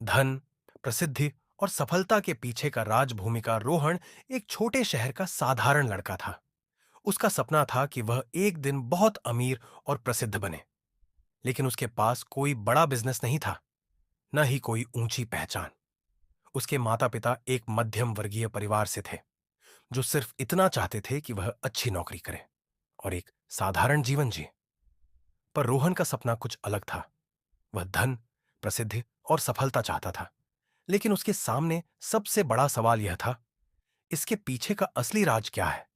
धन, प्रसिद्धि और सफलता के पीछे का राजभूमि का रोहन एक छोटे शहर का साधारण लड़का था। उसका सपना था कि वह एक दिन बहुत अमीर और प्रसिद्ध बने, लेकिन उसके पास कोई बड़ा बिजनेस नहीं था, न ही कोई ऊंची पहचान। उसके माता-पिता एक मध्यम वर्गीय परिवार से थे, जो सिर्फ इतना चाहते थे कि वह अच्छी नौकरी करे और एक साधारण जीवन जिए। पर रोहन का सपना कुछ अलग था। वह धन, प्रसिद्धि और सफलता चाहता था, लेकिन उसके सामने सबसे बड़ा सवाल यह था, इसके पीछे का असली राज क्या है?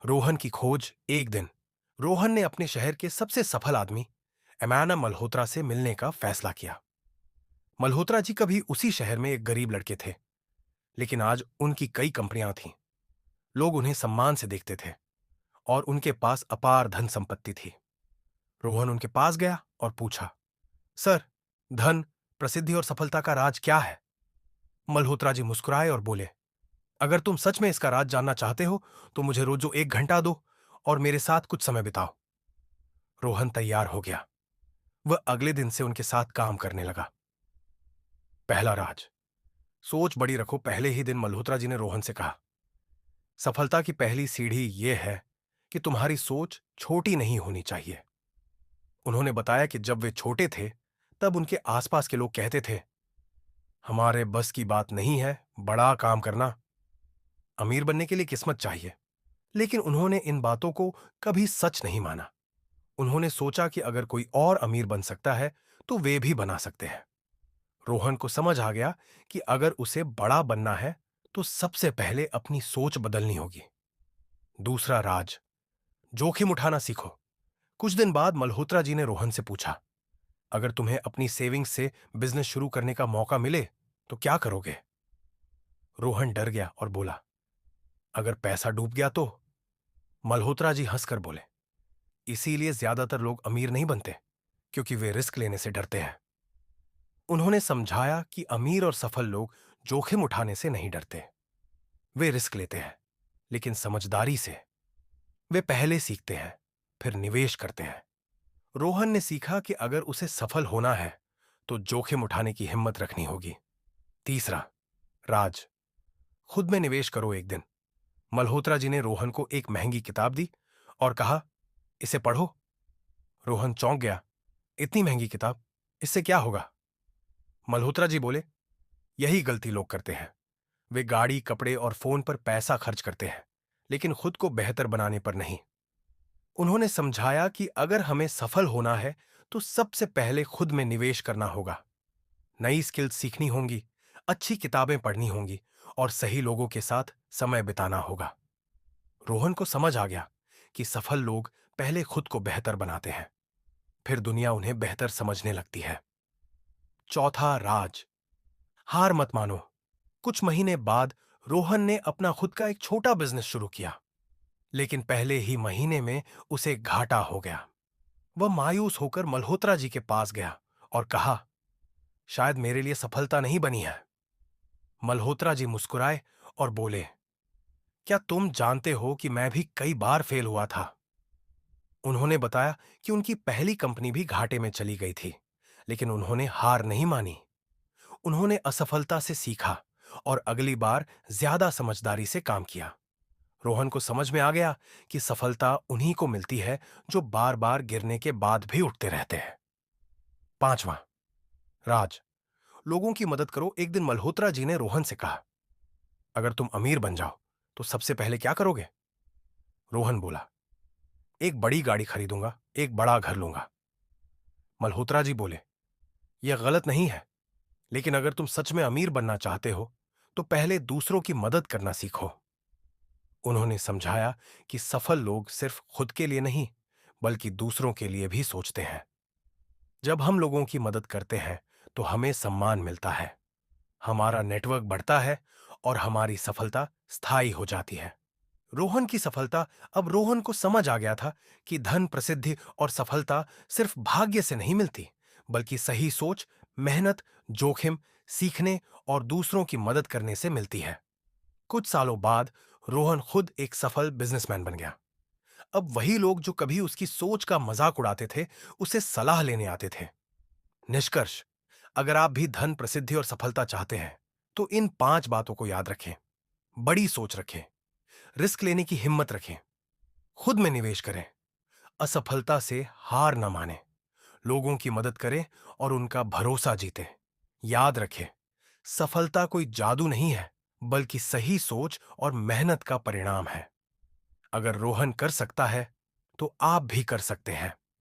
रोहन की खोज एक दिन रोहन ने अपने शहर के सबसे सफल आदमी एमाना मल्होत्रा से मिलने का फैसला किया। मल्होत्रा जी कभी उसी शहर में एक गरीब लड़के थे, लेकिन आज उनकी कई कंपनियां थीं। लोग उन्हें सम्मान से देखते थे और उनके पास अपार धन संपत्ति थी। रोहन उनके पास गया और पूछा, सर, धन, प्रसिद्धि और सफलता का राज क्या है? मल्होत्रा जी मुस्कुराए और बोले, अगर तुम सच में इसका राज जानना चाहते हो तो मुझे रोजो 1 घंटा दो और मेरे साथ कुछ समय बिताओ। रोहन तैयार हो गया। वह अगले दिन से उनके साथ काम करने लगा। पहला राज। सोच बड़ी रखो, पहले ही दिन मल्होत्रा जी ने रोहन से कहा, सफलता की पहली सीढ़ी यह है कि तुम्हारी सोच छोटी नहीं होनी चाहिए। उन्होंने बताया कि जब वे छोटे थे तब उनके आसपास के लोग कहते थे, हमारे बस की बात नहीं है बड़ा काम करना, अमीर बनने के लिए किस्मत चाहिए। लेकिन उन्होंने इन बातों को कभी सच नहीं माना। उन्होंने सोचा कि अगर कोई और अमीर बन सकता है तो वे भी बना सकते हैं। रोहन को समझ आ गया कि अगर उसे बड़ा बनना है तो सबसे पहले अपनी सोच बदलनी होगी। दूसरा राज, जोखिम उठाना सीखो। कुछ दिन बाद मल्होत्रा जी ने रोहन से पूछा, अगर तुम्हें अपनी सेविंग्स से बिजनेस शुरू करने का मौका मिले तो क्या करोगे? रोहन डर गया और बोला, अगर पैसा डूब गया तो? मल्होत्रा जी हंसकर बोले, इसीलिए ज्यादातर लोग अमीर नहीं बनते, क्योंकि वे रिस्क लेने से डरते हैं। उन्होंने समझाया कि अमीर और सफल लोग जोखिम उठाने से नहीं डरते। वे रिस्क लेते हैं, लेकिन समझदारी से। वे पहले सीखते हैं, फिर निवेश करते हैं। रोहन ने सीखा कि अगर उसे सफल होना है तो जोखिम उठाने की हिम्मत रखनी होगी। तीसरा राज, खुद में निवेश करो एक दिन। मल्होत्रा जी ने रोहन को एक महंगी किताब दी और कहा, इसे पढ़ो। रोहन चौंक गया, इतनी महंगी किताब, इससे क्या होगा? मल्होत्रा जी बोले, यही गलती लोग करते हैं। वे गाड़ी, कपड़े और फोन पर पैसा खर्च करते हैं, लेकिन खुद को बेहतर बनाने पर नहीं। उन्होंने समझाया कि अगर हमें सफल होना है तो सबसे पहले खुद में निवेश करना होगा। नई स्किल्स सीखनी होंगी, अच्छी किताबें पढ़नी होंगी और सही लोगों के साथ समय बिताना होगा। रोहन को समझ आ गया कि सफल लोग पहले खुद को बेहतर बनाते हैं, फिर दुनिया उन्हें बेहतर समझने लगती है। चौथा राज, हार मत मानो। कुछ महीने बाद रोहन ने अपना खुद का एक छोटा बिजनेस शुरू किया, लेकिन पहले ही महीने में उसे घाटा हो गया। वह मायूस होकर मल्होत्रा जी के पास गया और कहा, शायद मेरे लिए सफलता नहीं बनी है। मल्होत्रा जी मुस्कुराए और बोले, क्या तुम जानते हो कि मैं भी कई बार फेल हुआ था? उन्होंने बताया कि उनकी पहली कंपनी भी घाटे में चली गई थी, लेकिन उन्होंने हार नहीं मानी। उन्होंने असफलता से सीखा और अगली बार ज्यादा समझदारी से काम किया। रोहन को समझ में आ गया कि सफलता उन्हीं को मिलती है जो बार बार गिरने के बाद भी उठते रहते हैं। पांचवा राज, लोगों की मदद करो। एक दिन मल्होत्रा जी ने रोहन से कहा, अगर तुम अमीर बन जाओ तो सबसे पहले क्या करोगे? रोहन बोला, एक बड़ी गाड़ी खरीदूंगा, एक बड़ा घर लूंगा। मल्होत्रा जी बोले, यह गलत नहीं है, लेकिन अगर तुम सच में अमीर बनना चाहते हो तो पहले दूसरों की मदद करना सीखो। उन्होंने समझाया कि सफल लोग सिर्फ खुद के लिए नहीं, बल्कि दूसरों के लिए भी सोचते हैं। जब हम लोगों की मदद करते हैं तो हमें सम्मान मिलता है, हमारा नेटवर्क बढ़ता है और हमारी सफलता स्थायी हो जाती है। रोहन की सफलता, अब रोहन को समझ आ गया था कि धन, प्रसिद्धि और सफलता सिर्फ भाग्य से नहीं मिलती, बल्कि सही सोच, मेहनत, जोखिम, सीखने और दूसरों की मदद करने से मिलती है। कुछ सालों बाद रोहन खुद एक सफल बिजनेसमैन बन गया। अब वही लोग जो कभी उसकी सोच का मजाक उड़ाते थे, उसे सलाह लेने आते थे। निष्कर्ष, अगर आप भी धन, प्रसिद्धि और सफलता चाहते हैं, तो इन 5 बातों को याद रखें। बड़ी सोच रखें, रिस्क लेने की हिम्मत रखें, खुद में निवेश करें, असफलता से हार न मानें, लोगों की मदद करें और उनका भरोसा जीतें। याद रखें, सफलता कोई जादू नहीं है, बल्कि सही सोच और मेहनत का परिणाम है। अगर रोहन कर सकता है, तो आप भी कर सकते हैं।